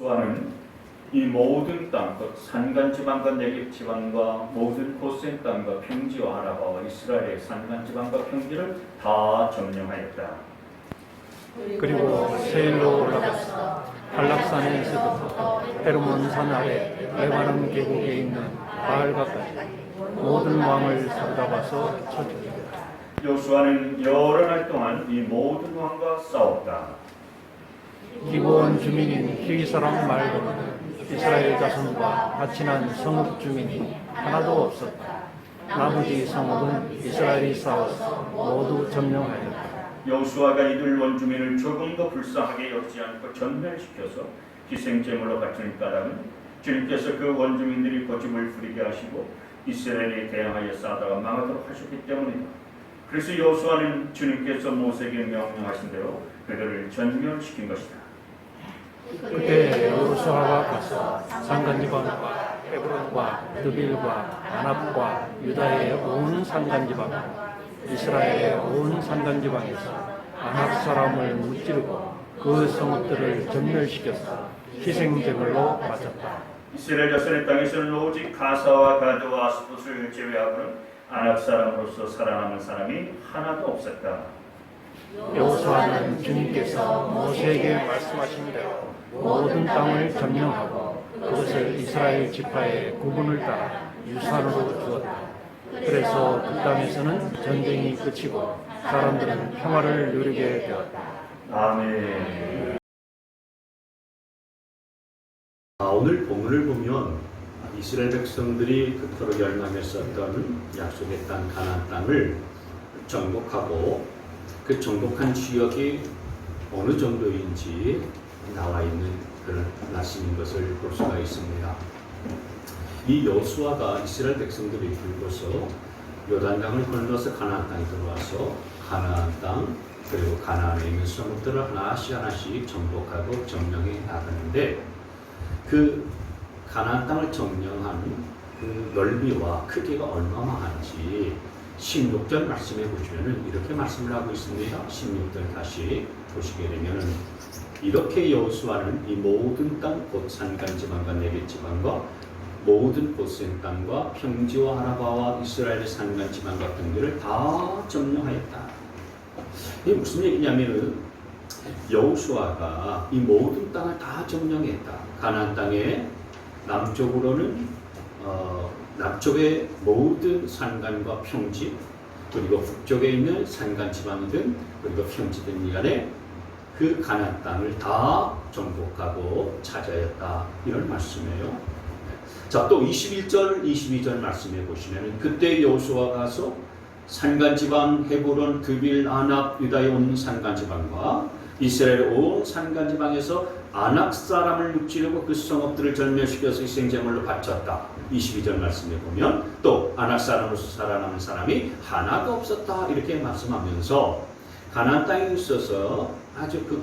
여호와는 이 모든 땅, 곧 산간지방과 내geb지방과 모든 고센 땅과 평지와 아라바와 이스라엘의 산간지방과 평지를 다 점령하였다. 그리고 세일로 올라가서 한락산에서부터 헤르몬산 아래 레바논 계곡에 있는 바알가까지 모든 왕을 사로잡아서 쳐죽이다. 여호수아는 여러 날 동안 이 모든 왕과 싸웠다. 기브온 주민인 히위 사람 말고는 이스라엘 자손과 같이 난 성읍 주민이 하나도 없었다. 나머지 성읍은 이스라엘이 싸워서 모두 점령하였다. 여호수아가 이들 원주민을 조금도 불쌍하게 여기지 않고 전멸시켜서 희생제물로 바치는 까닭은 주님께서 그 원주민들이 고집을 부리게 하시고 이스라엘에 대항하여 싸다가 망하도록 하셨기 때문이다. 그래서 여호수아는 주님께서 모세에게 명령하신 대로 그들을 전멸시킨 것이다. 그때 여호수아가 가서 산간지방과 헤브론과 드빌과 아납과 유다의 온 산간지방 이스라엘의 온 산간지방에서 아낙 사람을 무찌르고 그 성읍들을 전멸시켜서 희생제물로 바쳤다. 이스라엘 자손의 땅에서는 오직 가사와 가드와 아스돗을 제외하고는 아낙 사람으로서 살아남은 사람이 하나도 없었다. 여호수아는 주님께서 모세에게 말씀하신 대로 모든 땅을 점령하고 그것을 이스라엘 지파의 구분을 따라 유산으로 주었다. 그래서 그 땅에서는 전쟁이 그치고 사람들은 평화를 누리게 되었다. 아멘. 오늘 본문을 보면 이스라엘 백성들이 그토록 열망했었던 약속의 땅 가나안 땅을 정복하고 그 정복한 지역이 어느 정도인지 나와 있는 그런 말씀인 것을 볼 수가 있습니다. 이 여호수아가 이스라엘 백성들이 들고서 요단강을 건너서 가나안 땅에 들어와서 가나안 땅 그리고 가나안에 있는 성읍들을 하나씩 하나씩 정복하고 점령해 나가는데 그 가나안 땅을 점령한 그 넓이와 크기가 얼마만한지 16절 말씀해 보시면 이렇게 말씀을 하고 있습니다. 16절 다시 보시게 되면 이렇게 여호수아는 이 모든 땅 곧 산간지방과 내겟지방과 모든 고센 땅과 평지와 아라바와 이스라엘의 산간지방과 평지를 다 점령하였다. 이게 무슨 얘기냐면은 여호수아가 이 모든 땅을 다 점령했다. 가나안 땅의 남쪽으로는 남쪽의 모든 산간과 평지 그리고 북쪽에 있는 산간지방이든 그리고 평지든 간에 그 가나안 땅을 다 정복하고 차지하였다. 이런 말씀이에요. 자, 또 21절, 22절 말씀해 보시면 그때 여호수아가 가서 산간지방 헤브론, 드빌, 아납, 유다에 온 산간지방과 이스라엘 온 산간지방에서 아낙 사람을 무찌르고 그 성읍들을 전멸시켜서 희생제물로 바쳤다. 22절 말씀해 보면 또 아낙 사람으로서 살아남은 사람이 하나도 없었다. 이렇게 말씀하면서 가나안 땅에 있어서 아주 그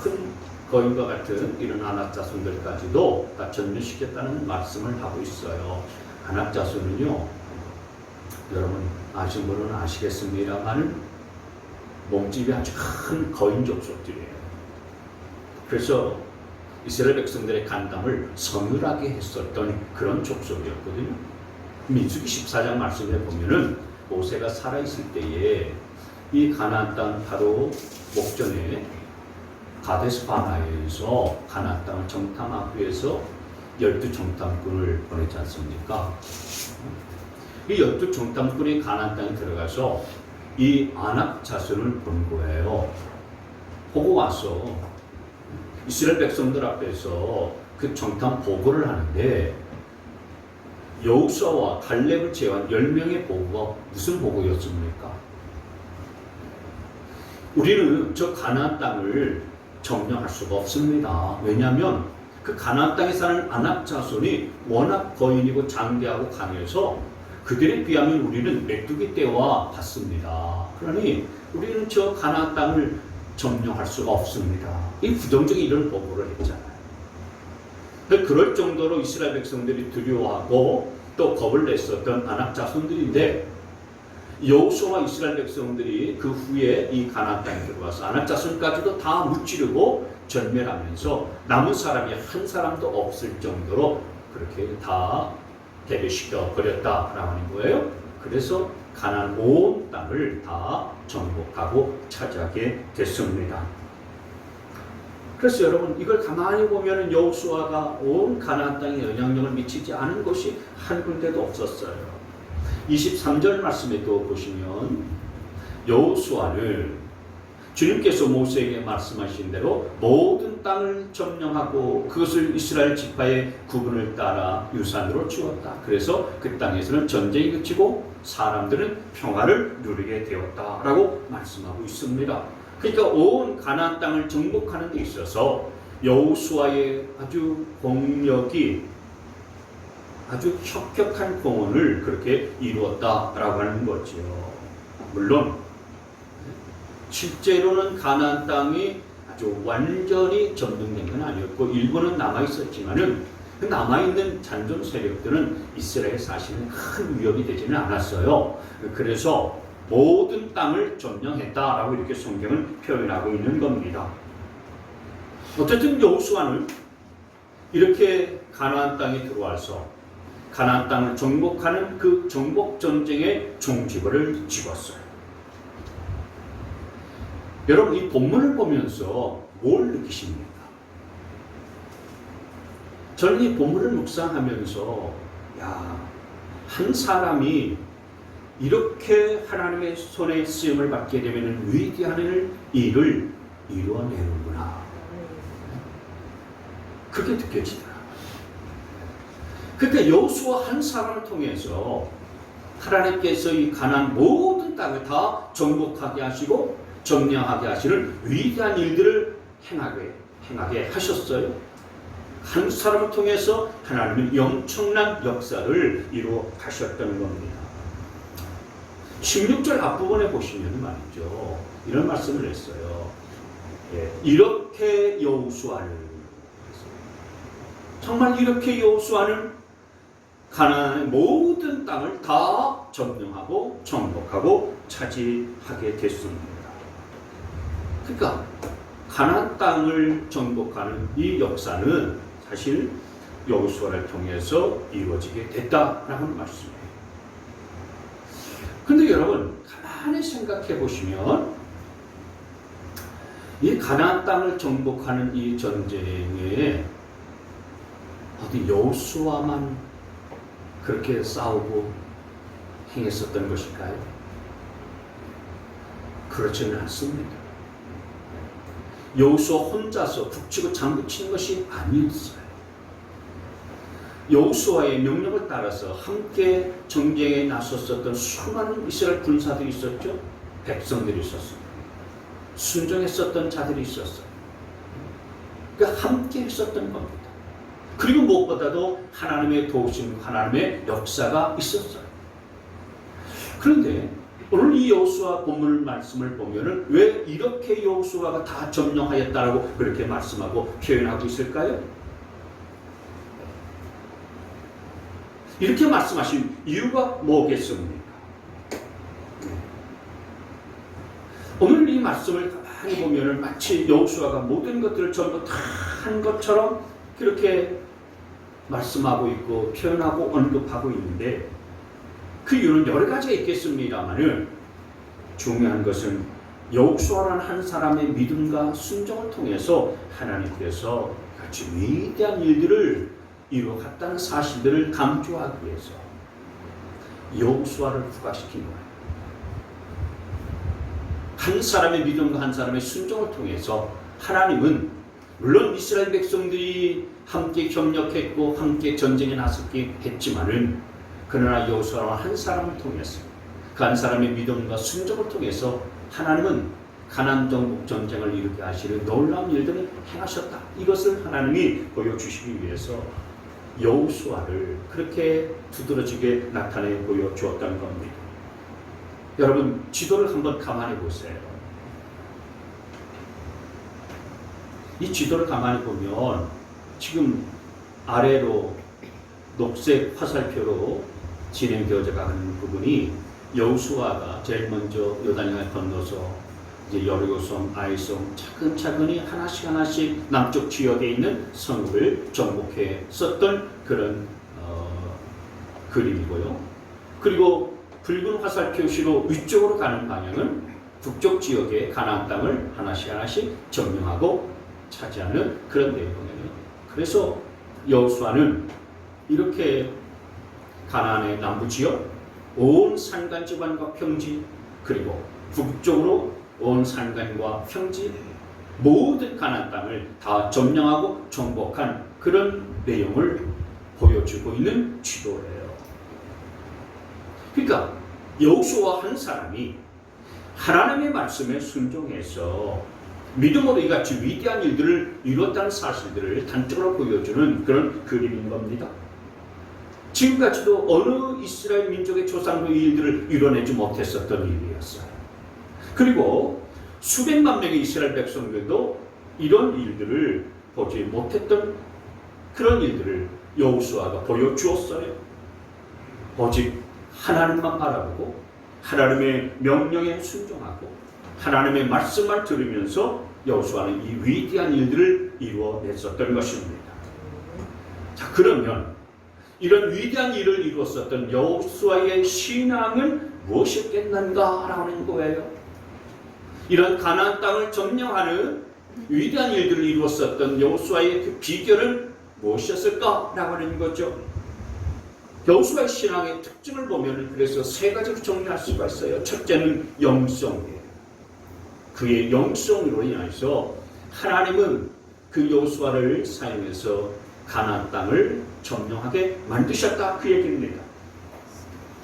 큰 거인과 같은 이런 아낙 자손들까지도 다 전멸시켰다는 말씀을 하고 있어요. 아낙 자손은요, 여러분 아시는 분은 아시겠습니다만 몸집이 아주 큰 거인 족속들이에요. 그래서 이스라엘 백성들의 간담을 서늘하게 했었던 그런 족속이었거든요. 민수기 14장 말씀에 보면은 모세가 살아있을 때에 이 가나안 땅 바로 목전에 가데스 바네아에서 가나안 땅을 정탐하기 위해서 12정탐꾼을 보내지 않습니까? 이 12정탐꾼이 가나안 땅에 들어가서 이 아낙 자손을 본 거예요. 보고 와서 이스라엘 백성들 앞에서 그 정탐 보고를 하는데 여호수아와 갈렙을 제외한 10명의 보고가 무슨 보고였습니까? 우리는 저 가나안 땅을 점령할 수가 없습니다. 왜냐하면 그 가나안 땅에 사는 아낙 자손이 워낙 거인이고 장대하고 강해서 그들에 비하면 우리는 메뚜기 떼와 같습니다. 그러니 우리는 저 가나안 땅을 점령할 수가 없습니다. 이 부정적인 이런 보고를 했잖아요. 그럴 정도로 이스라엘 백성들이 두려워하고 또 겁을 냈었던 아낙 자손들인데 여호수아와 이스라엘 백성들이 그 후에 이 가나안 땅에 들어와서 아낙 자손까지도 다 무찌르고 전멸하면서 남은 사람이 한 사람도 없을 정도로 그렇게 다 대비시켜 버렸다라고 하는 거예요. 그래서 가나안 온 땅을 다 정복하고 차지하게 됐습니다. 그래서 여러분 이걸 가만히 보면 여호수아가 온 가나안 땅에 영향력을 미치지 않은 곳이 한 군데도 없었어요. 23절 말씀에 또 보시면 여호수아는 주님께서 모세에게 말씀하신 대로 모든 땅을 점령하고 그것을 이스라엘 지파의 구분을 따라 유산으로 주었다. 그래서 그 땅에서는 전쟁이 그치고 사람들은 평화를 누리게 되었다라고 말씀하고 있습니다. 그러니까 온 가나안 땅을 정복하는 데 있어서 여호수아의 아주 공력이 아주 혁혁한 공헌을 그렇게 이루었다라고 하는 거죠. 물론 실제로는 가나안 땅이 아주 완전히 점령된 건 아니었고 일부는 남아 있었지만은 그 남아 있는 잔존 세력들은 이스라엘 사실은 큰 위협이 되지는 않았어요. 그래서 모든 땅을 점령했다라고 이렇게 성경은 표현하고 있는 겁니다. 어쨌든 여호수아는 이렇게 가나안 땅에 들어와서 가나안 땅을 정복하는 그 정복 전쟁의 종지부를 찍었어요. 여러분 이 본문을 보면서 뭘 느끼십니까? 저는 이 본문을 묵상하면서 한 사람이 이렇게 하나님의 손에 쓰임을 받게 되면 위대한 일을 이루어내는구나. 그게 느껴지더라고요. 그때 여호수아 한 사람을 통해서 하나님께서 이 가나안 모든 땅을 다 정복하게 하시고 점령하게 하시는 위대한 일들을 행하게 하셨어요. 한 사람을 통해서 하나님은 엄청난 역사를 이루어 가셨다는 겁니다. 16절 앞부분에 보시면 말이죠. 이런 말씀을 했어요. 이렇게 여호수아는 정말 이렇게 여호수아는 가나안의 모든 땅을 다 점령하고 정복하고 차지하게 됐습니다. 그러니까 가나안 땅을 정복하는 이 역사는 사실 여호수아를 통해서 이루어지게 됐다라는 말씀이에요. 그런데 여러분 가만히 생각해 보시면 이 가나안 땅을 정복하는 이 전쟁에 어디 여호수아만 그렇게 싸우고 행했었던 것일까요? 그렇지는 않습니다. 여호수아 혼자서 북치고 장구치는 것이 아니었어요. 여호수아의 명령을 따라서 함께 전쟁에 나섰었던 수많은 이스라엘 군사들이 있었죠. 백성들이 있었어요. 순종했었던 자들이 있었어요. 그러니까 함께 했었던 겁니다. 그리고 무엇보다도 하나님의 도우심, 하나님의 역사가 있었어요. 그런데 오늘 이 여호수아 본문 말씀을 보면은 왜 이렇게 여호수아가 다 점령하였다라고 그렇게 말씀하고 표현하고 있을까요? 이렇게 말씀하신 이유가 뭐겠습니까? 오늘 이 말씀을 가만히 보면은 마치 여호수아가 모든 것들을 전부 다 한 것처럼 그렇게 말씀하고 있고 표현하고 언급하고 있는데 그 이유는 여러 가지가 있겠습니다만은 중요한 것은 여호수아라는 한 사람의 믿음과 순종을 통해서 하나님께서 같이 위대한 일들을 이루어갔다는 사실들을 강조하기 위해서 여호수아를 부각시킨 거예요. 한 사람의 믿음과 한 사람의 순종을 통해서 하나님은 물론 이스라엘 백성들이 함께 협력했고 함께 전쟁에 나섰긴 했지만은 그러나 여호수아와 한 사람을 통해서 그 한 사람의 믿음과 순종을 통해서 하나님은 가나안 정복 전쟁을 일으키게 하시는 놀라운 일들을 행하셨다. 이것을 하나님이 보여주시기 위해서 여호수아를 그렇게 두드러지게 나타내 보여주었다는 겁니다. 여러분 지도를 한번 가만히 보세요. 이 지도를 가만히 보면 지금 아래로 녹색 화살표로 진행되어져 가는 부분이 여호수아가 제일 먼저 요단강을 건너서 이제 여리고성, 아이성 차근차근히 하나씩 남쪽 지역에 있는 성읍을 정복해 썼던 그런 그림이고요. 그리고 붉은 화살 표시로 위쪽으로 가는 방향은 북쪽 지역의 가나안 땅을 하나씩 점령하고 차지하는 그런 내용이에요. 그래서 여호수아는 이렇게 가나안의 남부 지역, 온 산간 지방과 평지, 그리고 북쪽으로 온 산간과 평지, 모든 가나안 땅을 다 점령하고 정복한 그런 내용을 보여주고 있는 지도예요. 그러니까 여호수아 한 사람이 하나님의 말씀에 순종해서 믿음으로 이같이 위대한 일들을 이뤘다는 사실들을 단적으로 보여주는 그런 그림인 겁니다. 지금까지도 어느 이스라엘 민족의 조상도 이 일들을 이뤄내지 못했었던 일이었어요. 그리고 수백만 명의 이스라엘 백성들도 이런 일들을 보지 못했던 그런 일들을 여호수아가 보여주었어요. 오직 하나님만 바라보고 하나님의 명령에 순종하고 하나님의 말씀만 들으면서 여호수아는 이 위대한 일들을 이루어냈었던 것입니다. 자, 그러면 이런 위대한 일을 이루었었던 여호수아의 신앙은 무엇이었겠는가라고 하는 거예요. 이런 가나안 땅을 점령하는 위대한 일들을 이루었었던 여호수아의 그 비결은 무엇이었을까라고 하는 거죠. 여호수아의 신앙의 특징을 보면 그래서 세 가지로 정리할 수가 있어요. 첫째는 영성이에요. 그의 영성으로 인해서 하나님은 그 여호수아를 사용해서 가나안 땅을 점령하게 만드셨다, 그 얘기입니다.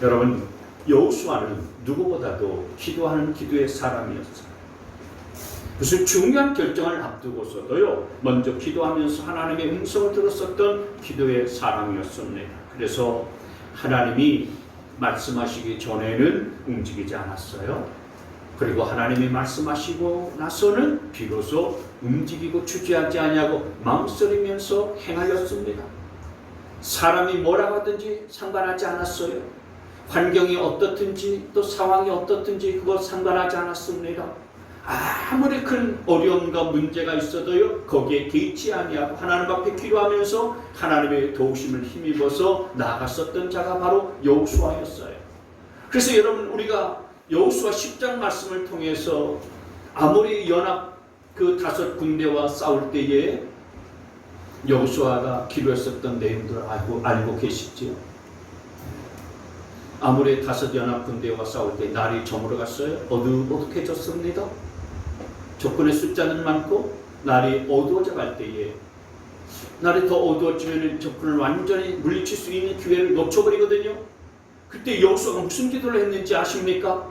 여러분, 여호수아는 누구보다도 기도하는 기도의 사람이었어요. 무슨 중요한 결정을 앞두고서도요, 먼저 기도하면서 하나님의 음성을 들었었던 기도의 사람이었습니다. 그래서 하나님이 말씀하시기 전에는 움직이지 않았어요. 그리고 하나님이 말씀하시고 나서는 비로소 움직이고 주저하지 아니하고 마음쓰리면서 행하였습니다. 사람이 뭐라고 하든지 상관하지 않았어요. 환경이 어떻든지 또 상황이 어떻든지 그거 상관하지 않았습니다. 아무리 큰 어려움과 문제가 있어도요, 거기에 개의치 아니하고 하나님 앞에 기도하면서 하나님의 도우심을 힘입어서 나아갔었던 자가 바로 여호수아였어요. 그래서 여러분, 우리가 여호수아 10장 말씀을 통해서 아모리 연합 그 5 군대와 싸울 때에 여호수아가 기도했었던 내용들을 알고 계시지요? 아모리 5 연합 군대와 싸울 때 날이 저물어갔어요. 어둑어둑해졌습니다. 적군의 숫자는 많고 날이 어두워져 갈 때에, 날이 더 어두워지면 적군을 완전히 물리칠 수 있는 기회를 놓쳐버리거든요. 그때 여호수아가 무슨 기도를 했는지 아십니까?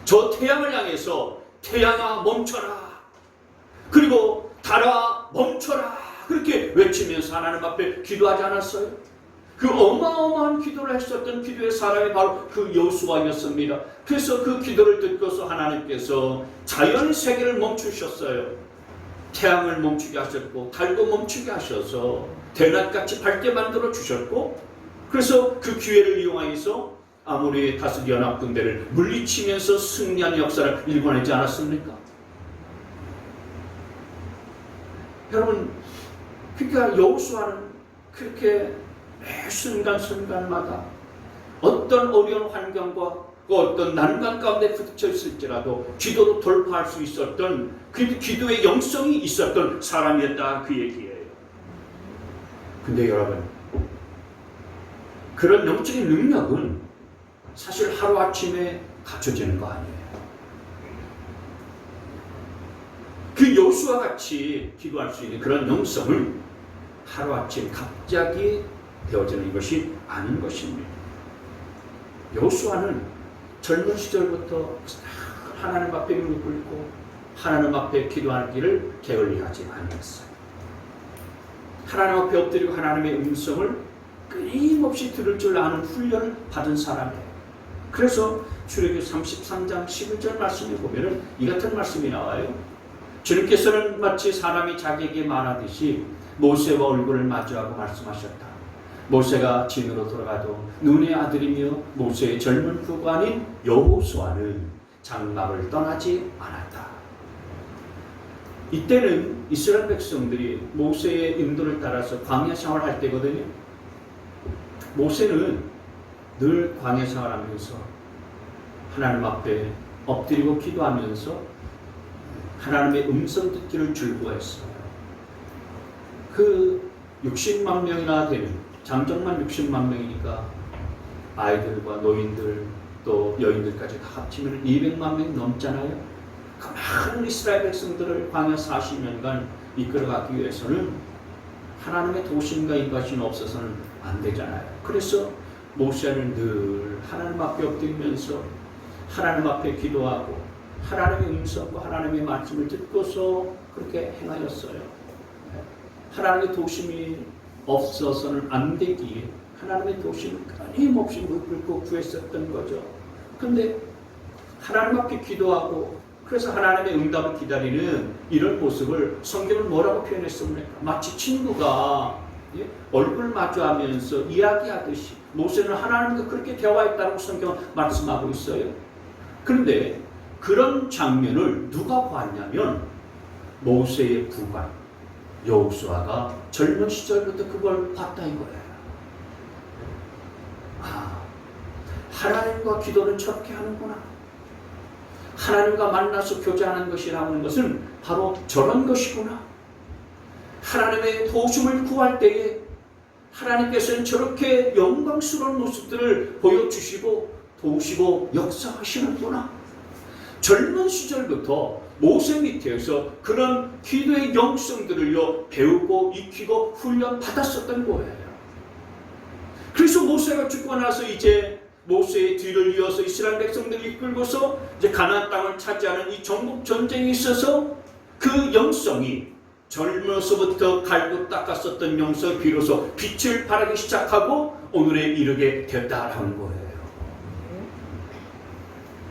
저 태양을 향해서 태양아 멈춰라, 그리고 달아 멈춰라, 그렇게 외치면서 하나님 앞에 기도하지 않았어요? 그 어마어마한 기도를 했었던 기도의 사람이 바로 그 여호수아였습니다. 그래서 그 기도를 듣고서 하나님께서 자연 세계를 멈추셨어요. 태양을 멈추게 하셨고 달도 멈추게 하셔서 대낮같이 밝게 만들어 주셨고, 그래서 그 기회를 이용하여서 아모리의 5 연합군대를 물리치면서 승리한 역사를 일궈내지 않았습니까? 여러분, 그러니까 여호수아는 그렇게 매 순간순간마다 어떤 어려운 환경과 어떤 난관 가운데 부딪혀 있을지라도 기도로 돌파할 수 있었던 그 기도의 영성이 있었던 사람이었다, 그 얘기예요. 근데 여러분, 그런 영적인 능력은 사실 하루아침에 갖춰지는 거 아니에요. 그 여호수아 같이 기도할 수 있는 그런 영성은 하루아침 갑자기 되어지는 것이 아닌 것입니다. 여호수아는 젊은 시절부터 하나님 앞에 무릎 꿇고 하나님 앞에 기도하기를 게을리하지 않았어요. 하나님 앞에 엎드리고 하나님의 음성을 끊임없이 들을 줄 아는 훈련을 받은 사람이에요. 그래서 출애굽기 33장 11절 말씀에 보면은 이 같은 말씀이 나와요. 주님께서는 마치 사람이 자기에게 말하듯이 모세와 얼굴을 마주하고 말씀하셨다. 모세가 진으로 돌아가도 눈의 아들이며 모세의 젊은 후관인 여호수아는 장막을 떠나지 않았다. 이때는 이스라엘 백성들이 모세의 인도를 따라서 광야 생활할 때거든요. 모세는 늘 광야 생활하면서 하나님 앞에 엎드리고 기도하면서 하나님의 음성 듣기를 즐거워했어요. 그 60만 명이나 되는, 장정만 60만 명이니까 아이들과 노인들 또 여인들까지 다 합치면 200만 명이 넘잖아요. 그 많은 이스라엘 백성들을 광야 40년간 이끌어가기 위해서는 하나님의 도심과 인도하심이 없어서는 안 되잖아요. 그래서 모세는 늘 하나님 앞에 엎드리면서 하나님 앞에 기도하고 하나님의 음성과 하나님의 말씀을 듣고서 그렇게 행하였어요. 하나님의 도심이 없어서는 안 되기에 하나님의 도심을 끊임없이 묻고 구했었던 거죠. 근데 하나님 앞에 기도하고 그래서 하나님의 응답을 기다리는 이런 모습을 성경은 뭐라고 표현했습니까? 마치 친구가 얼굴 마주하면서 이야기하듯이 모세는 하나님과 그렇게 대화했다고 성경은 말씀하고 있어요. 그런데 그런 장면을 누가 봤냐면 모세의 부관 여호수아가 젊은 시절부터 그걸 봤다 이거예요. 하나님과 기도는 저렇게 하는구나. 하나님과 만나서 교제하는 것이라는 것은 바로 저런 것이구나. 하나님의 도움을 구할 때에 하나님께서는 저렇게 영광스러운 모습들을 보여주시고 도우시고 역사하시는구나. 젊은 시절부터 모세 밑에서 그런 기도의 영성들을요 배우고 익히고 훈련 받았었던 거예요. 그래서 모세가 죽고 나서 이제 모세의 뒤를 이어서 이스라엘 백성들을 이끌고서 이제 가나안 땅을 차지하는 이 정복 전쟁에 있어서 그 영성이 젊어서부터 갈고 닦았었던 영성이 비로소 빛을 발하기 시작하고 오늘에 이르게 됐다라는 거예요.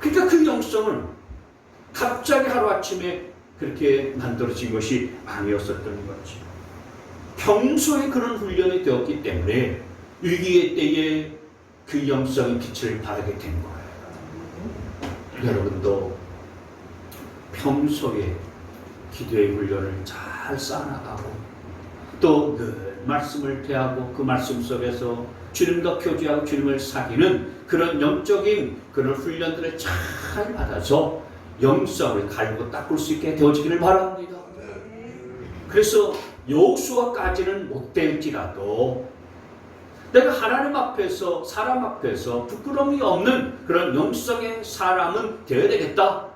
그러니까 그 영성은 갑자기 하루아침에 그렇게 만들어진 것이 아니었었던 거죠. 평소에 그런 훈련이 되었기 때문에 위기의 때에 그 영성의 빛을 발하게 된 거예요. 여러분도 평소에 기도의 훈련을 잘 쌓아나가고 또 늘 말씀을 대하고 그 말씀 속에서 주님과 교제하고 주님을 사귀는 그런 영적인 그런 훈련들을 잘 받아서 영성을 갈고 닦을 수 있게 되어지기를 바랍니다. 그래서 여호수아까지는 못 될지라도 내가 하나님 앞에서 사람 앞에서 부끄러움이 없는 그런 영성의 사람은 되어야 되겠다.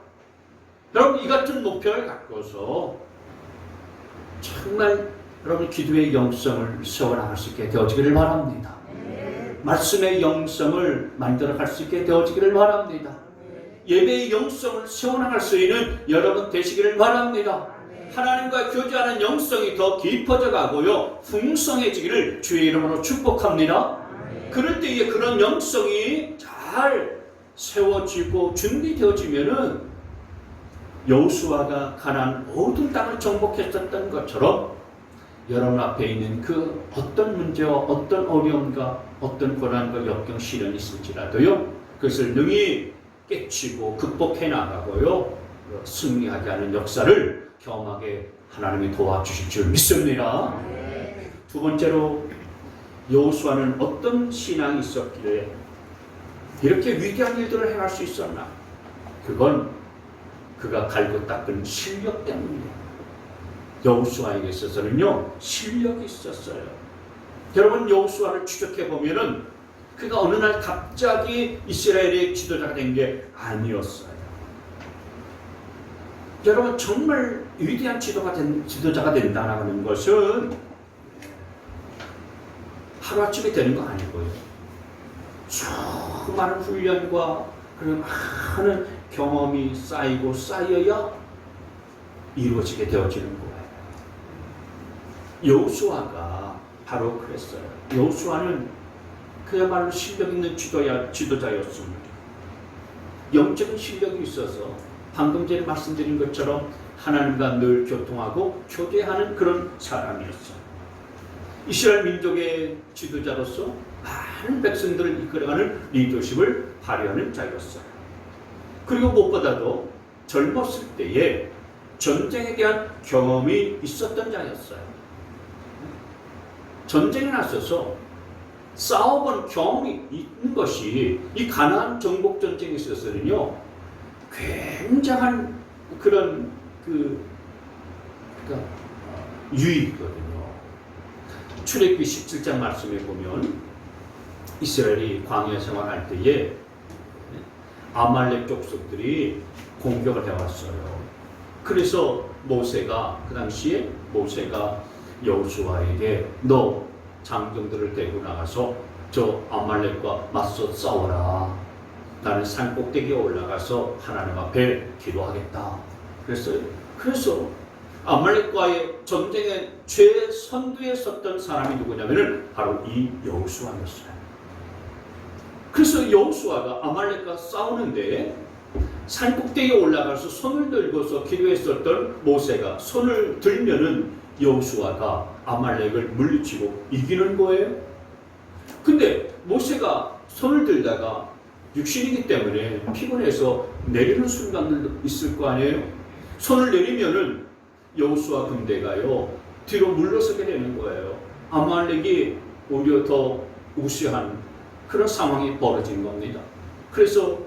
여러분 이 같은 목표를 갖고서 정말 여러분 기도의 영성을 세워나갈 수 있게 되어지기를 바랍니다. 말씀의 영성을 만들어갈 수 있게 되어지기를 바랍니다. 예배의 영성을 세워나갈 수 있는 여러분 되시기를 바랍니다. 하나님과 교제하는 영성이 더 깊어져 가고요 풍성해지기를 주의 이름으로 축복합니다. 그럴 때에 그런 영성이 잘 세워지고 준비되어지면은 여호수아가 가나안 모든 땅을 정복했었던 것처럼 여러분 앞에 있는 그 어떤 문제와 어떤 어려움과 어떤 고난과 역경 시련이 있을지라도요 그것을 능히 깨치고 극복해 나가고요 승리하게 하는 역사를 경험하게 하나님이 도와주실 줄 믿습니다. 두 번째로 여호수아는 어떤 신앙이 있었기에 이렇게 위대한 일들을 행할 수 있었나? 그건 그가 갈고 닦은 실력 때문이에요. 여호수아에게 있어서는요 실력이 있었어요. 여러분 여호수아를 추적해 보면은 그가 어느 날 갑자기 이스라엘의 지도자가 된 게 아니었어요. 여러분 정말 위대한 지도자가 된다는 것은 하루아침에 되는 거 아니고요. 수많은 훈련과 그런 많은 경험이 쌓이고 쌓여야 이루어지게 되어지는 거예요. 여호수아가 바로 그랬어요. 여호수아는 그야말로 실력 있는 지도자였습니다. 영적인 실력이 있어서 방금 전에 말씀드린 것처럼 하나님과 늘 교통하고 교제하는 그런 사람이었어요. 이스라엘 민족의 지도자로서 많은 백성들을 이끌어가는 리더십을 발휘하는 자였어요. 그리고 무엇보다도 젊었을 때에 전쟁에 대한 경험이 있었던 자였어요. 전쟁에 나서서 싸워본 경험이 있는 것이 이 가나안 정복 전쟁에 있어서는요, 굉장한 그런 그러니까 유익이거든요. 출애굽기 17장 말씀에 보면 이스라엘이 광야 생활할 때에 아말렉 족속들이 공격을 해왔어요. 그래서 모세가 그 당시에 여호수아에게 너 장정들을 데리고 나가서 저 아말렉과 맞서 싸워라. 나는 산 꼭대기에 올라가서 하나님 앞에 기도하겠다. 그래서 아말렉과의 전쟁의 최선두에 섰던 사람이 누구냐면은 바로 이 여호수아였어요. 그래서 여호수아가 아말렉과 싸우는데 산 꼭대기에 올라가서 손을 들고서 기도했었던 모세가 손을 들면은 여호수아가 아말렉을 물리치고 이기는 거예요. 근데 모세가 손을 들다가 육신이기 때문에 피곤해서 내리는 순간들도 있을 거 아니에요. 손을 내리면은 여호수아 군대가요 뒤로 물러서게 되는 거예요. 아말렉이 오히려 더 우세한 그런 상황이 벌어진 겁니다. 그래서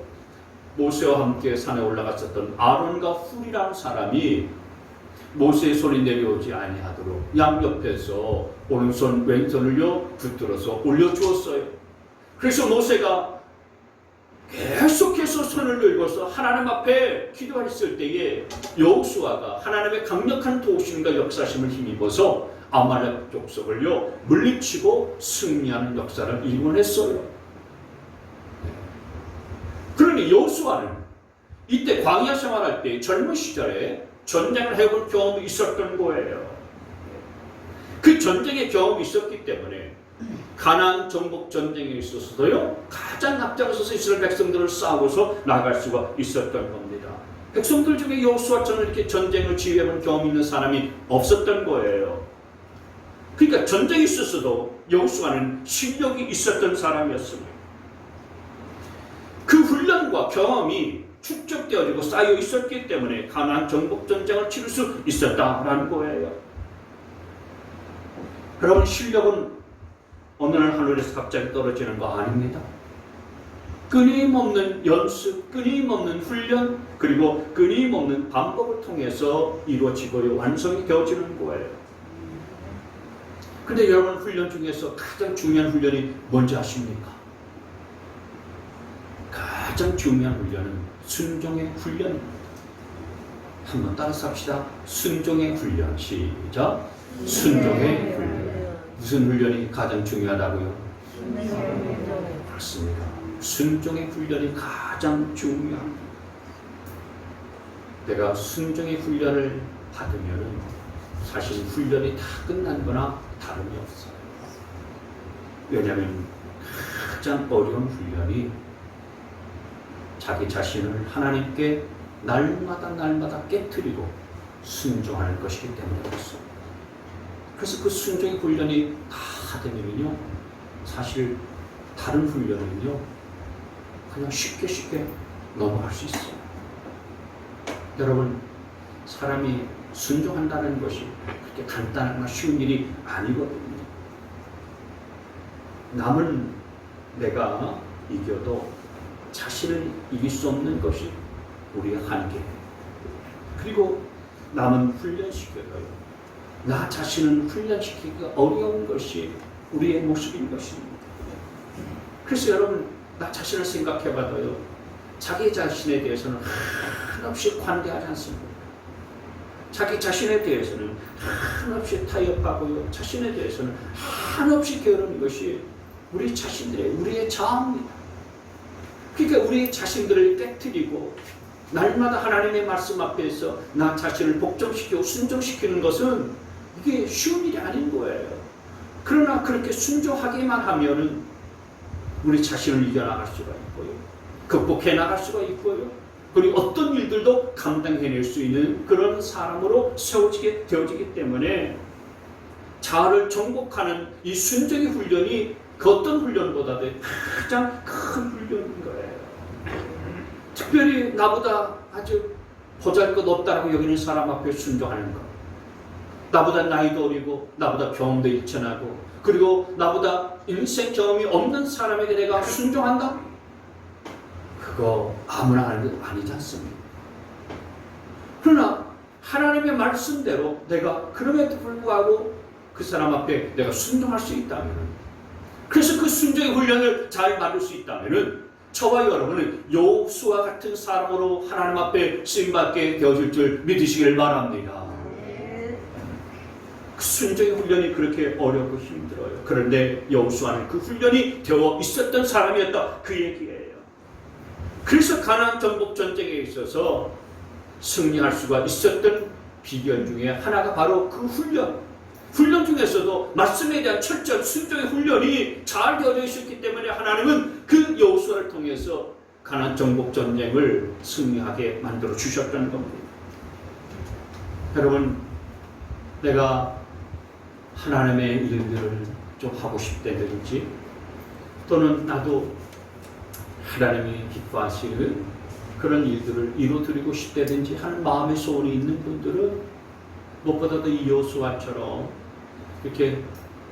모세와 함께 산에 올라갔었던 아론과 훌이라는 사람이 모세의 손이 내려오지 아니하도록 양옆에서 오른손 왼손을요 붙들어서 올려주었어요. 그래서 모세가 계속해서 손을 들고서 하나님 앞에 기도했을 때에 여호수아가 하나님의 강력한 도우심과 역사심을 힘입어서 아말렉 족속을요 물리치고 승리하는 역사를 이루어냈어요. 그러니 여호수아는 이때 광야 생활할 때 젊은 시절에 전쟁을 해본 경험이 있었던 거예요. 그 전쟁의 경험이 있었기 때문에 가나안 정복 전쟁에 있어서도요 가장 앞장서서 이스라엘 백성들을 싸우고서 나갈 수가 있었던 겁니다. 백성들 중에 여호수아처럼 이렇게 전쟁을 지휘해본 경험이 있는 사람이 없었던 거예요. 그러니까 전쟁이 있었어도 여호수아는 실력이 있었던 사람이었습니다. 그 훈련과 경험이 축적되어지고 쌓여 있었기 때문에 가나안 정복 전쟁을 치를 수 있었다라는 거예요. 여러분, 실력은 어느 날 하늘에서 갑자기 떨어지는 거 아닙니다. 끊임없는 연습, 끊임없는 훈련, 그리고 끊임없는 방법을 통해서 이루어지고 완성이 되어지는 거예요. 근데 여러분, 훈련 중에서 가장 중요한 훈련이 뭔지 아십니까? 가장 중요한 훈련은 순종의 훈련입니다. 한번 따라서 합시다. 순종의 훈련. 시작. 순종의 훈련. 무슨 훈련이 가장 중요하다고요? 그렇습니다. 순종의 훈련이 가장 중요합니다. 내가 순종의 훈련을 받으면 사실 훈련이 다 끝난 거나 다름이 없어요. 왜냐하면 가장 어려운 훈련이 자기 자신을 하나님께 날마다 깨트리고 순종하는 것이기 때문에 그렇습니다. 그래서 그 순종의 훈련이 다 되면요, 사실 다른 훈련은요 그냥 쉽게 넘어갈 수 있어요. 여러분, 사람이 순종한다는 것이 그렇게 간단하거나 쉬운 일이 아니거든요. 남은 내가 이겨도 자신을 이길 수 없는 것이 우리의 한계예요. 그리고 남은 훈련시켜요. 나 자신을 훈련시키기가 어려운 것이 우리의 모습인 것입니다. 그래서 여러분, 나 자신을 생각해봐도요, 자기 자신에 대해서는 한없이 관대하지 않습니다. 자기 자신에 대해서는 한없이 타협하고요, 자신에 대해서는 한없이 게으른 것이 우리 자신들의, 우리의 자아입니다. 그러니까 우리 자신들을 깨트리고 날마다 하나님의 말씀 앞에서 나 자신을 복종시키고 순종시키는 것은 이게 쉬운 일이 아닌 거예요. 그러나 그렇게 순종하기만 하면은 우리 자신을 이겨나갈 수가 있고요, 극복해 나갈 수가 있고요, 그리고 어떤 일들도 감당해낼 수 있는 그런 사람으로 세워지게 되어지기 때문에 자아를 정복하는 이 순종의 훈련이 그 어떤 훈련보다도 가장 큰 훈련인 거예요. 특별히 나보다 아주 보잘것없다라고 여기는 사람 앞에 순종하는 것, 나보다 나이도 어리고 나보다 경험도 일천하고 그리고 나보다 인생 경험이 없는 사람에게 내가 순종한다? 그거 아무나 하는 것 아니지 않습니까? 그러나 하나님의 말씀대로 내가 그럼에도 불구하고 그 사람 앞에 내가 순종할 수 있다면, 그래서 그 순종의 훈련을 잘 만들 수 있다면 저와 여러분은 여호수아 같은 사람으로 하나님 앞에 쓰임받게 되어질 줄 믿으시길 바랍니다. 그 순종의 훈련이 그렇게 어렵고 힘들어요. 그런데 여호수아는 그 훈련이 되어 있었던 사람이었다, 그 얘기예요. 그래서 가나안 정복 전쟁에 있어서 승리할 수가 있었던 비결 중에 하나가 바로 그 훈련 중에서도 말씀에 대한 철저한 순종의 훈련이 잘 되어져 있었기 때문에 하나님은 그 여호수아를 통해서 가나안 정복 전쟁을 승리하게 만들어 주셨다는 겁니다. 여러분, 내가 하나님의 일들을 좀 하고 싶다든지 또는 나도 하나님이 기뻐하시는 그런 일들을 이루어드리고 싶다든지 하는 마음의 소원이 있는 분들은 무엇보다도 이 여호수아처럼 이렇게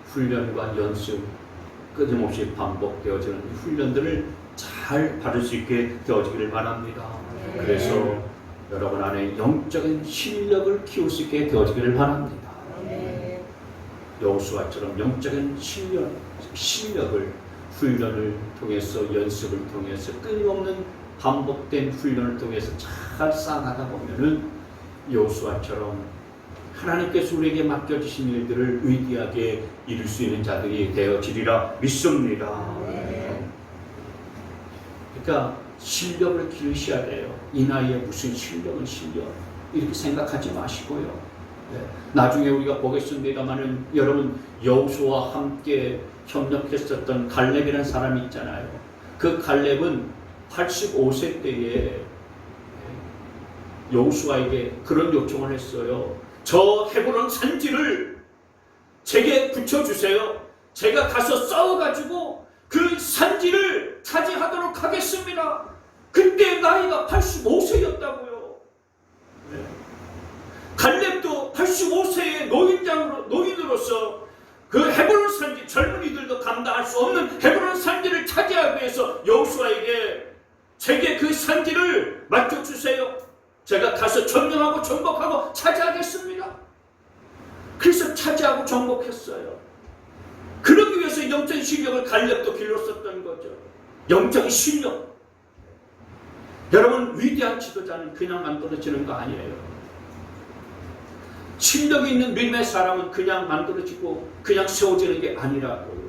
훈련과 연습 끊임없이 반복되어지는 이 훈련들을 잘 받을 수 있게 되어지기를 바랍니다. 그래서 여러분 안에 영적인 실력을 키울 수 있게 되어지기를 바랍니다. 여호수아처럼 영적인 실력을 훈련을 통해서, 연습을 통해서, 끊임없는 반복된 훈련을 통해서 잘 쌓아가다 보면은 여호수아처럼 하나님께서 우리에게 맡겨주신 일들을 위대하게 이룰 수 있는 자들이 되어지리라 믿습니다. 그러니까 실력을 기르셔야 돼요. 이 나이에 무슨 실력은 실력 이렇게 생각하지 마시고요. 나중에 우리가 보겠습니다만은 여러분, 여호수아와 함께 협력했었던 갈렙이라는 사람이 있잖아요. 그 갈렙은 85세 때에 여호수아에게 그런 요청을 했어요. 저 헤브론 산지를 제게 붙여주세요. 제가 가서 싸워가지고 그 산지를 차지하도록 하겠습니다. 그때 나이가 85세였다고요. 갈렙도 85세의 노인으로서 그 헤브론 산지, 젊은이들도 감당할 수 없는 헤브론 산지를 차지하기 위해서 여호수아에게 제게 그 산지를 맡겨주세요. 제가 가서 점령하고 정복하고 차지하겠습니다. 그래서 차지하고 정복했어요. 그러기 위해서 영적인 실력을 갈렙도 길렀었던 거죠. 영적인 실력. 여러분, 위대한 지도자는 그냥 만들어지는 거 아니에요. 실력이 있는 믿음의 사람은 그냥 만들어지고 그냥 세워지는 게 아니라고요.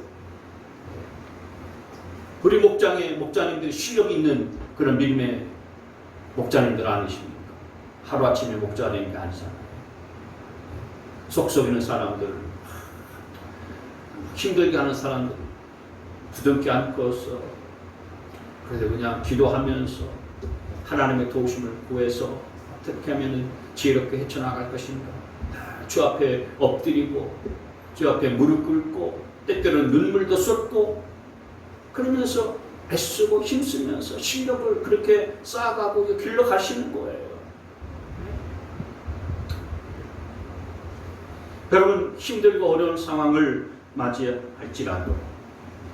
우리 목자님들이 실력 있는 그런 믿음의 목자님들 아니십니까? 하루아침에 목자 되는 게 아니잖아요. 속썩이는 사람들, 힘들게 하는 사람들 부둥켜 안고서 그래서 그냥 기도하면서 하나님의 도우심을 구해서 어떻게 하면 지혜롭게 헤쳐나갈 것인가, 주 앞에 엎드리고 주 앞에 무릎 꿇고 때때로는 눈물도 쏟고 그러면서 애쓰고 힘쓰면서 실력을 그렇게 쌓아가고 길러가시는 거예요. 여러분, 힘들고 어려운 상황을 맞이할지라도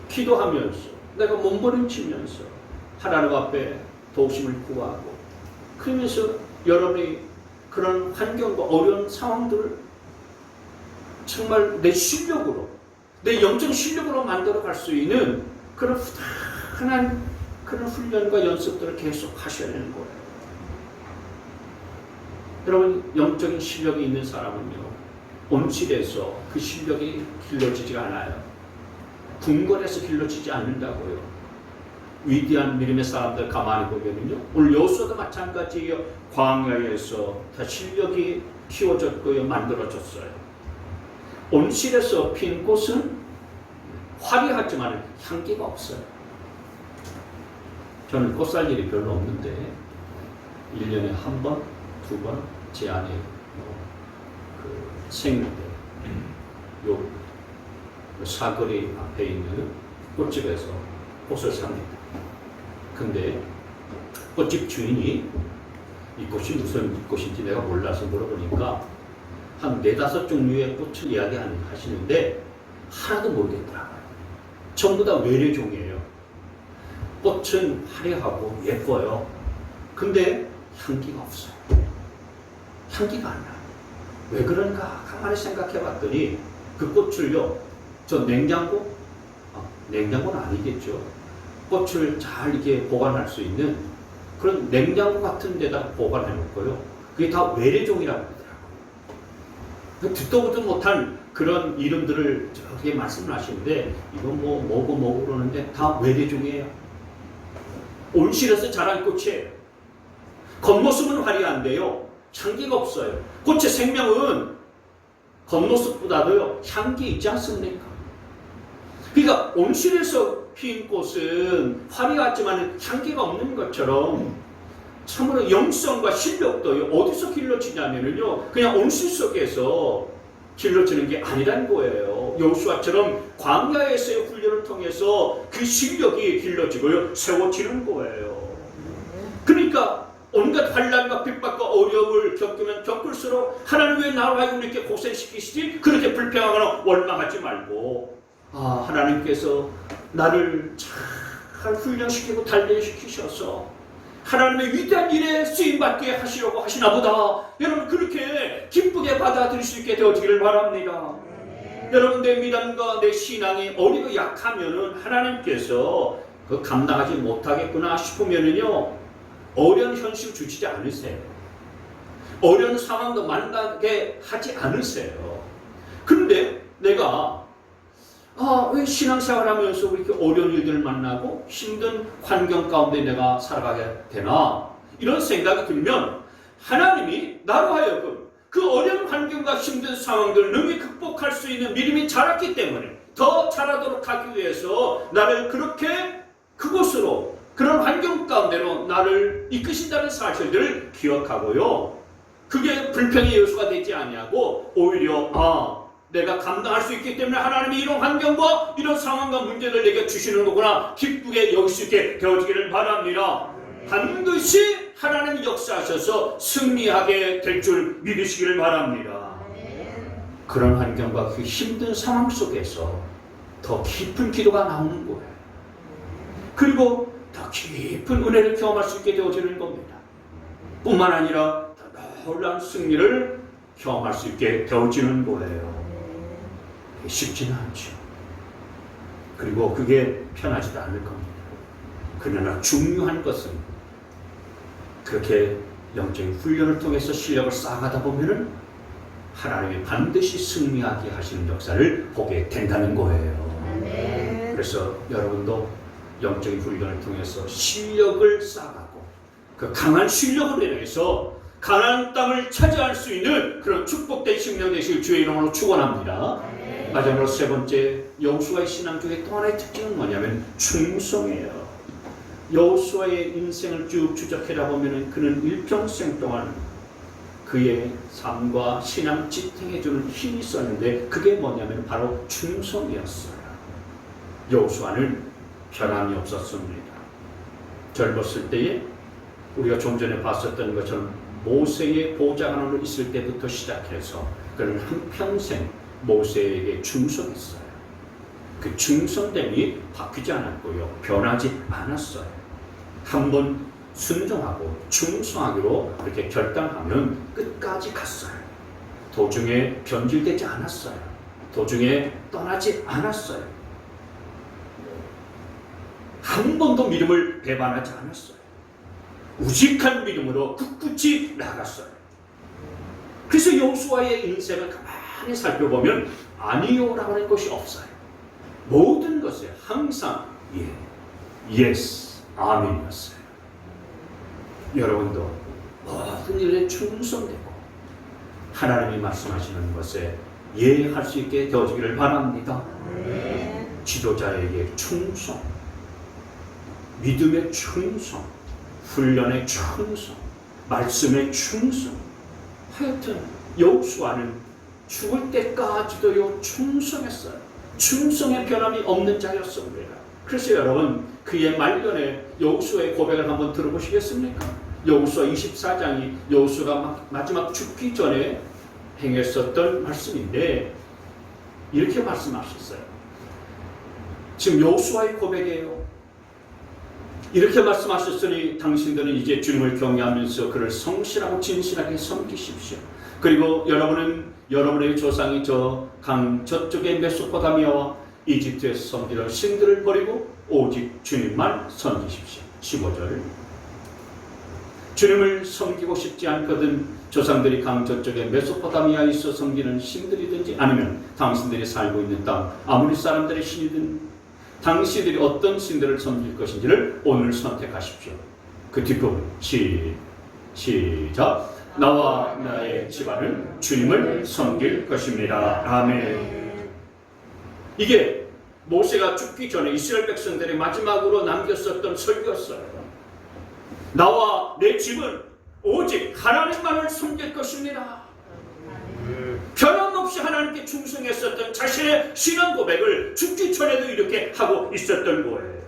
기도하면서 내가 몸부림치면서 하나님 앞에 도우심을 구하고 그러면서 여러분이 그런 환경과 어려운 상황들을 정말 내 실력으로, 내 영적 실력으로 만들어 갈 수 있는 그런 흔한 그런 훈련과 연습들을 계속 하셔야 되는 거예요. 여러분, 영적인 실력이 있는 사람은요, 온실에서 그 실력이 길러지지 않아요. 궁궐에서 길러지지 않는다고요. 위대한 믿음의 사람들 가만히 보면요, 오늘 여호수아도 마찬가지예요. 광야에서 다 실력이 키워졌고요, 만들어졌어요. 온실에서 핀 꽃은 화려하지만 향기가 없어요. 저는 꽃 살 일이 별로 없는데 1년에 한 번, 두 번 제 아내 생일 때 요 사거리 앞에 있는 꽃집에서 꽃을 삽니다. 근데 꽃집 주인이 이 꽃이 무슨 꽃인지 내가 몰라서 물어보니까 한 4-5 종류의 꽃을 이야기하시는데 하나도 모르겠더라고요. 전부 다 외래종이에요. 꽃은 화려하고 예뻐요. 근데 향기가 없어요. 향기가 안 나요. 왜 그런가 가만히 생각해 봤더니 그 꽃을요, 저 냉장고는 아니겠죠. 꽃을 잘 이렇게 보관할 수 있는 그런 냉장고 같은 데다 보관해 놓고요. 그게 다 외래종이라고 하더라고요. 듣도 보도 못한 그런 이름들을 저렇게 말씀을 하시는데 이건 뭐고 그러는데 다 외래종이에요. 온실에서 자란 꽃이에요. 겉모습은 화려한데요. 향기가 없어요. 꽃의 생명은 겉모습보다도요, 향기 있지 않습니까? 그러니까 온실에서 핀 꽃은 화려하지만 향기가 없는 것처럼 참으로 영성과 실력도 어디서 길러지냐면요, 그냥 온실 속에서 길러지는 게 아니란 거예요. 여호수아처럼 광야에서의 훈련을 통해서 그 실력이 길러지고요, 세워지는 거예요. 그러니까 온갖 환난과 핍박과 어려움을 겪으면 겪을수록 하나님 왜 나를 하여금 이렇게 고생시키시지? 그렇게 불평하거나 원망하지 말고, 하나님께서 나를 잘 훈련시키고 단련시키셔서 하나님의 위대한 일에 쓰임받게 하시려고 하시나 보다. 여러분 그렇게 기쁘게 받아들일 수 있게 되어지기를 바랍니다. 여러분 내 믿음과 내 신앙이 어리고 약하면은 하나님께서 그 감당하지 못하겠구나 싶으면은요, 어려운 현실 주시지 않으세요. 어려운 상황도 만나게 하지 않으세요. 그런데 내가 왜 신앙생활 하면서 이렇게 어려운 일들을 만나고 힘든 환경 가운데 내가 살아가게 되나? 이런 생각이 들면 하나님이 나로 하여금 그 어려운 환경과 힘든 상황들을 능히 극복할 수 있는 믿음이 자랐기 때문에 더 잘하도록 하기 위해서 나를 그렇게 그곳으로, 그런 환경 가운데로 나를 이끄신다는 사실들을 기억하고요. 그게 불평의 요소가 되지 아니하고 오히려 내가 감당할 수 있기 때문에 하나님이 이런 환경과 이런 상황과 문제를 내게 주시는 거구나 기쁘게 여길 수 있게 되어지기를 바랍니다. 반드시 하나님이 역사하셔서 승리하게 될 줄 믿으시기를 바랍니다. 그런 환경과 그 힘든 상황 속에서 더 깊은 기도가 나오는 거예요. 그리고 더 깊은 은혜를 경험할 수 있게 되어지는 겁니다. 뿐만 아니라 더 놀라운 승리를 경험할 수 있게 되어지는 거예요. 쉽지는 않죠. 그리고 그게 편하지도 않을 겁니다. 그러나 중요한 것은 그렇게 영적인 훈련을 통해서 실력을 쌓아가다 보면은 하나님이 반드시 승리하게 하시는 역사를 보게 된다는 거예요. 그래서 여러분도 영적인 훈련을 통해서 실력을 쌓아가고 그 강한 실력으로 인해서 가나안 땅을 차지할 수 있는 그런 축복된 식량 되실 주의 이름으로 축원합니다. 마지막으로 3번째, 여호수아의 신앙적인 또 하나의 특징은 뭐냐면 충성이에요. 여호수아의 인생을 쭉 추적해다 보면 그는 일평생 동안 그의 삶과 신앙 지탱해주는 힘이 있었는데 그게 뭐냐면 바로 충성이었어요. 여호수아는 변함이 없었습니다. 젊었을 때에 우리가 좀 전에 봤었던 것처럼 모세의 보좌관 안으로 있을 때부터 시작해서 그는 한평생 모세에게 충성했어요. 그 충성됨이 바뀌지 않았고요, 변하지 않았어요. 한번 순종하고 충성하기로 그렇게 결단하면 끝까지 갔어요. 도중에 변질되지 않았어요. 도중에 떠나지 않았어요. 한 번도 믿음을 배반하지 않았어요. 우직한 믿음으로 굳굳이 나갔어요. 그래서 여호수아의 인생을 가만히 살펴보면 아니요라고 하는 것이 없어요. 모든 것에 항상 예스, 아멘이었어요. 여러분도 모든 일에 충성되고 하나님이 말씀하시는 것에 예할 수 있게 되어지기를 바랍니다. 지도자에게 충성, 믿음의 충성, 훈련의 충성, 말씀의 충성. 하여튼 여호수아는 죽을 때까지도요 충성했어요. 충성의 변함이 없는 자였습니다. 그래서 여러분 그의 말년에 여호수아의 고백을 한번 들어보시겠습니까? 여호수아 24장이 여호수아가 마지막 죽기 전에 행했었던 말씀인데 이렇게 말씀하셨어요. 지금 여호수아의 고백이에요. 이렇게 말씀하셨으니 당신들은 이제 주님을 경외하면서 그를 성실하고 진실하게 섬기십시오. 그리고 여러분의 조상이 저 강 저쪽의 메소포타미아와 이집트에서 섬기던 신들을 버리고 오직 주님만 섬기십시오. 15절. 주님을 섬기고 싶지 않거든 조상들이 강 저쪽에 메소포타미아에 있어 섬기는 신들이든지 아니면 당신들이 살고 있는 땅 아무리 사람들의 신이든 당신들이 어떤 신들을 섬길 것인지를 오늘 선택하십시오. 그 뒷부분 시작. 나와 나의 집안은 주님을 섬길 것입니다. 아멘. 이게 모세가 죽기 전에 이스라엘 백성들이 마지막으로 남겼었던 설교였어요. 나와 내 집은 오직 하나님만을 섬길 것입니다. 변함없이 하나님께 충성했었던 자신의 신앙 고백을 죽기 전에도 이렇게 하고 있었던 거예요.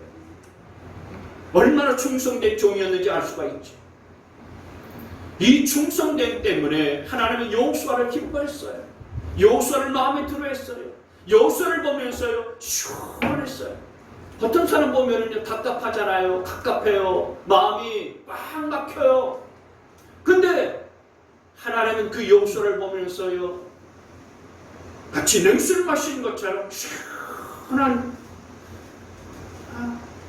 얼마나 충성된 종이었는지 알 수가 있죠. 이 충성됨 때문에 하나님은 여호수아를 기뻐했어요. 여호수아를 마음에 들어했어요. 여호수아를 보면서요 시원했어요. 어떤 사람 보면은요 답답하잖아요. 갑갑해요. 마음이 꽉 막혀요. 근데 하나님은 그 여호수아를 보면서요 마치 냉수를 마시는 것처럼 시원한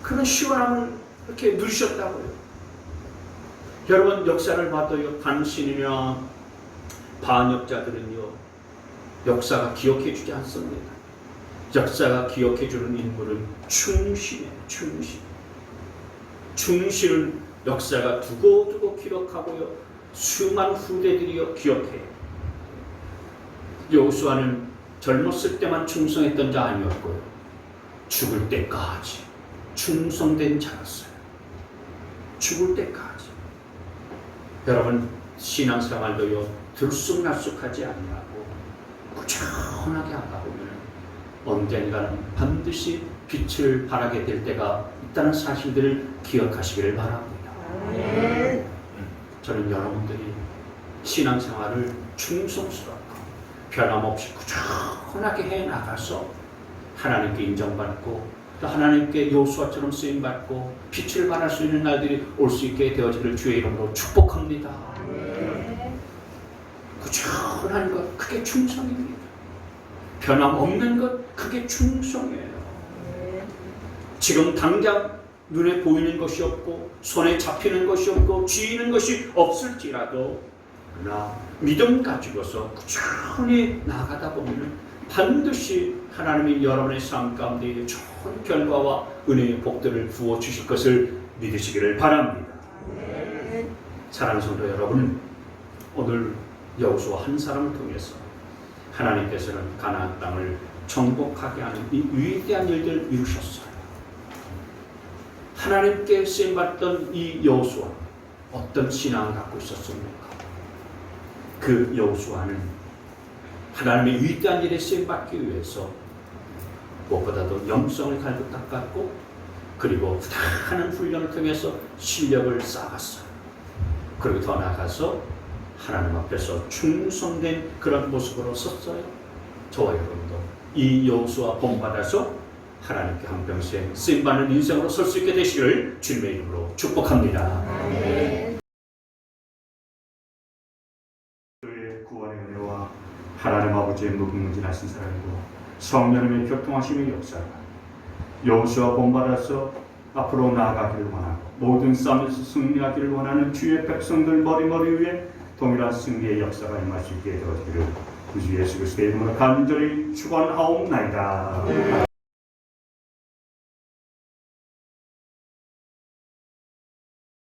그런 시원함을 이렇게 누리셨다고요. 여러분 역사를 봐도요 반신이나 반역자들은요 역사가 기억해 주지 않습니다. 역사가 기억해 주는 인물은 충신이에요. 충신은 역사가 두고두고 기록하고요 수많은 후대들이요 기억해요. 여호수아는 젊었을 때만 충성했던 자 아니었고요 죽을 때까지 충성된 자였어요. 죽을 때까지. 여러분 신앙생활도요 들쑥날쑥하지 아니하고 꾸준하게 하다 보면 언젠가는 반드시 빛을 발하게 될 때가 있다는 사실들을 기억하시기를 바랍니다. 저는 여러분들이 신앙생활을 충성스럽고 변함없이 꾸준하게 해나가서 하나님께 인정받고 또 하나님께 여호수아처럼 쓰임받고 빛을 발할 수 있는 날들이 올 수 있게 되어지를 주의 이름으로 축복합니다. 꾸준한 것 그게 충성입니다. 변함없는 것 그게 충성이에요. 지금 당장 눈에 보이는 것이 없고 손에 잡히는 것이 없고 쥐이는 것이 없을지라도 그러나 믿음 가지고서 꾸준히 나가다 보면 반드시 하나님이 여러분의 삶 가운데 좋은 결과와 은혜의 복들을 부어주실 것을 믿으시기를 바랍니다. 사랑하는 성도 여러분, 오늘 여호수아 한 사람을 통해서 하나님께서는 가나안 땅을 정복하게 하는 이 위대한 일들을 이루셨어요. 하나님께 쓰임받던 이 여호수아 어떤 신앙을 갖고 있었습니까? 그 여호수아는 하나님의 위대한 일에 쓰임받기 위해서 무엇보다도 영성을 갈고 닦았고 그리고 부단한 훈련을 통해서 실력을 쌓았어요. 그리고 더 나아가서 하나님 앞에서 충성된 그런 모습으로 섰어요. 저와 여러분도 이 여호수아 본받아서 하나님께 한평생 쓰임받는 인생으로 설 수 있게 되시기를 주님의 이름으로 축복합니다. 아멘. 그의 구원의 은혜와 하나님 아버지의 무궁무진하신 사랑이고 성령님의 교통하심의 역사가 여호수아 본받아서 앞으로 나아가기를 원하고 모든 싸움에서 승리하기를 원하는 주의 백성들 머리머리 위에 동일한 승리의 역사가 임할 수 있게 되어지기를 주 예수 그리스도의 이름으로 간절히 축원하옵나이다.